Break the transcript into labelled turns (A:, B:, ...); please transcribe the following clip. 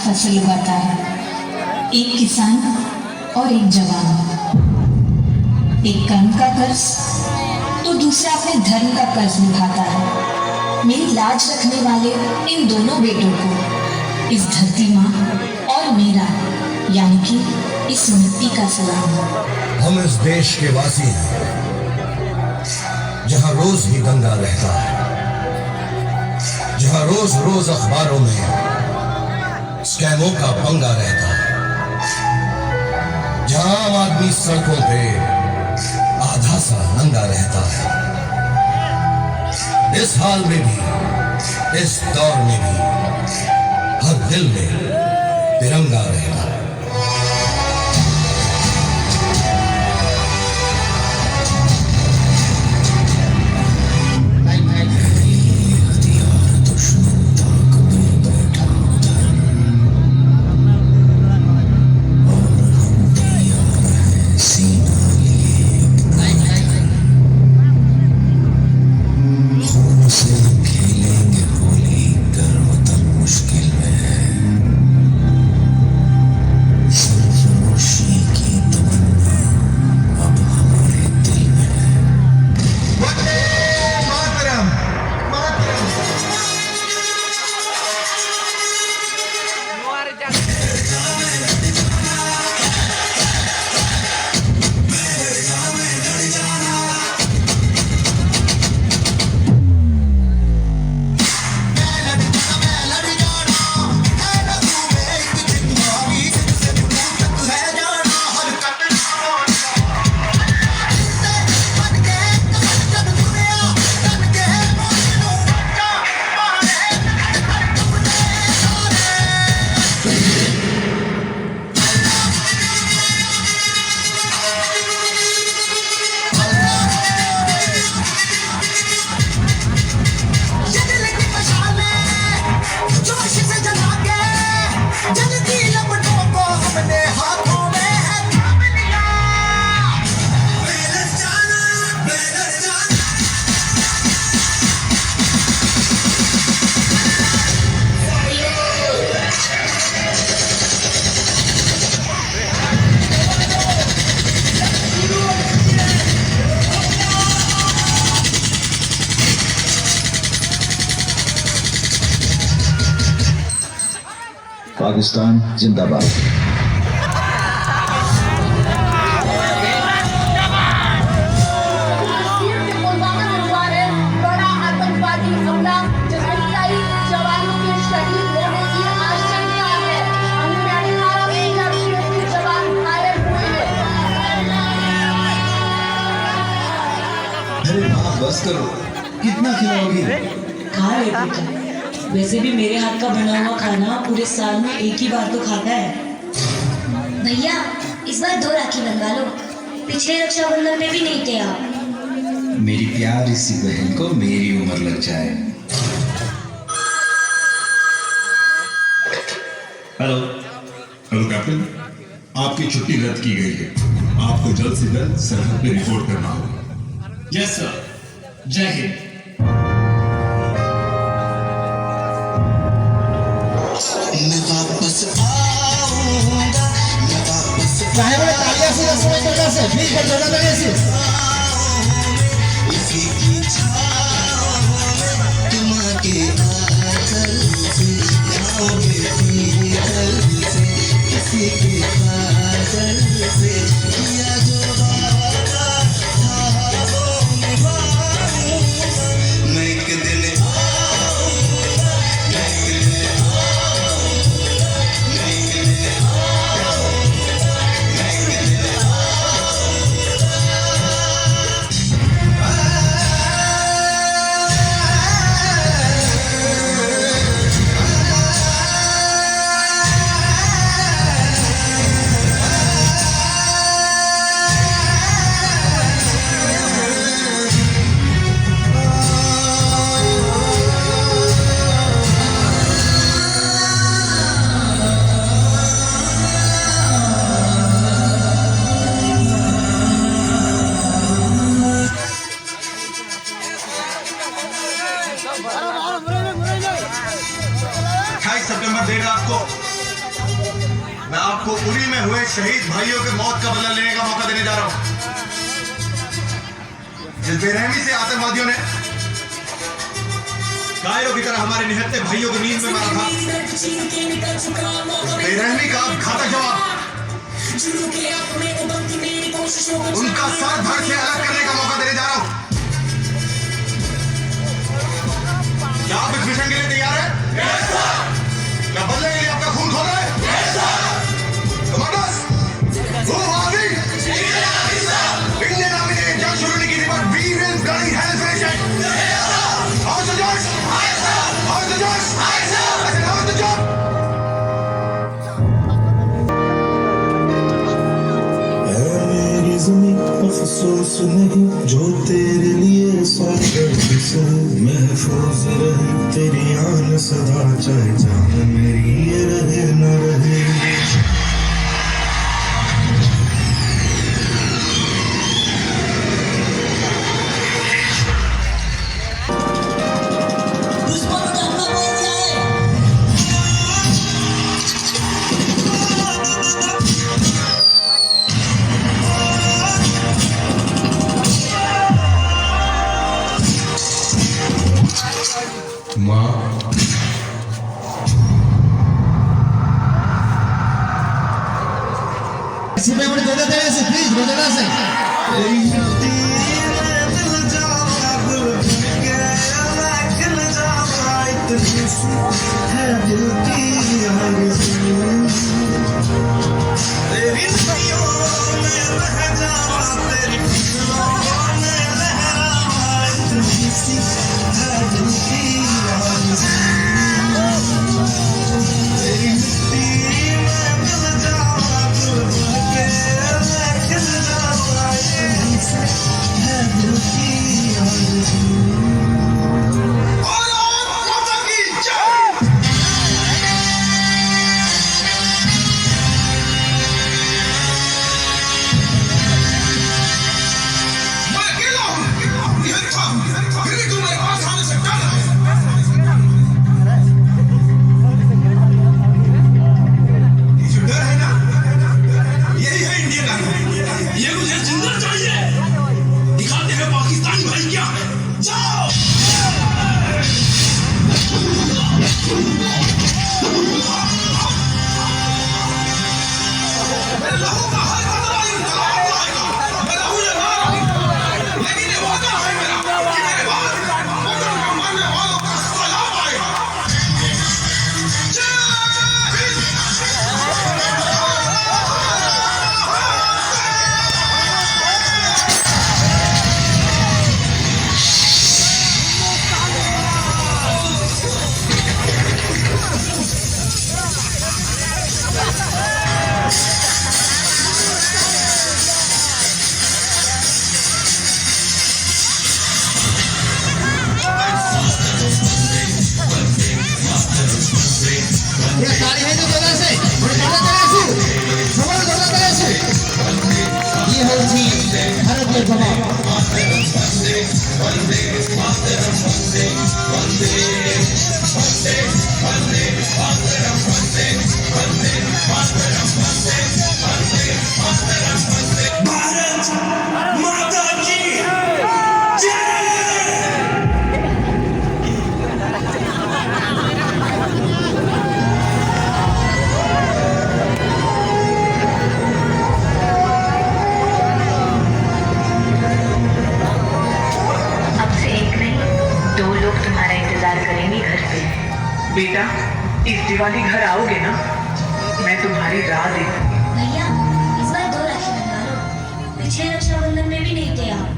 A: फसल उगाता है, एक किसान और एक जवान। एक कर्म का कर्ज तो दूसरा अपने धर्म का कर्ज निभाता है। मेरी लाज रखने वाले इन दोनों बेटों को इस धरती माँ और मेरा यानी कि इस मिट्टी का सलाम।
B: हम इस देश के वासी हैं जहां रोज ही दंगा रहता है, जहां रोज रोज अखबारों में स्कैमों का पंगा रहता है, जहां आम आदमी सड़कों पे आधा सा नंगा रहता है। इस हाल में भी, इस दौर में भी हर दिल में तिरंगा रहता है।
C: पाकिस्तान जिंदाबाद।
D: बड़ा आतंकवादी हमला जिसमें कई जवानों के शहीद होने की आशंका है। हमने जवान घायल हुए हैं।
C: अरे माँ बस करो, कितना खिलाओगी?
E: खा ले बेटा, वैसे भी मेरे हाथ का बना हुआ खाना पूरे साल में एक ही बार तो खाता है।
F: भैया इस बार 2 राखी बनवा लो, पिछले रक्षाबंधन में भी नहीं थे आप।
C: मेरी प्यारी सी बहन को मेरी उम्र लग जाए।
G: हेलो हेलो कैप्टन, आपकी छुट्टी रद्द की गई है। आपको जल्द से जल्द सरहद पे रिपोर्ट करना होगा।
H: यस सर, जय हिंद।
I: मैं वापस आऊंगा, मैं वापस इसी की छाँव में तुम आके आकर से जाओगे भीतर से, इसी के काजल से किया जो वादा था वो निभाऊंगा। मैं एक दिन आऊंगा, मैं एक दिन
B: मैं आपको उरी में हुए शहीद भाइयों के मौत का बदला लेने का मौका देने जा रहा हूं। जिस बेरहमी से आतंकवादियों ने कायरों की तरह हमारे निहत्थे भाइयों को नींद में मारा था, उस बेरहमी का घातक जवाब उनका सर धड़ से अलग करने का मौका देने जा रहा हूं। क्या आप इस मिशन के लिए तैयार हैं? क्या बदले के लिए आपका खून खोल रहे हैं? कमांडर्स, वो आगे इंडियन आर्मी ने जंग शुरू नहीं की थी, but we will bloody hell finish it. How's the job? How's the job? I said, how's the job?
I: मेरी ज़मीं अफसोस नहीं जो तेरे लिए सौ दर्द से महफूज रहे तेरी आन सदा, चाहे जान मेरी ये रहे न रहे।
B: माँ,
J: बेटा, इस दिवाली घर आओगे ना? मैं तुम्हारी राह देखूं।
F: भैया, इस बार 2 राखी बनवा लो। पिछले रक्षाबंधन में भी नहीं थे आप।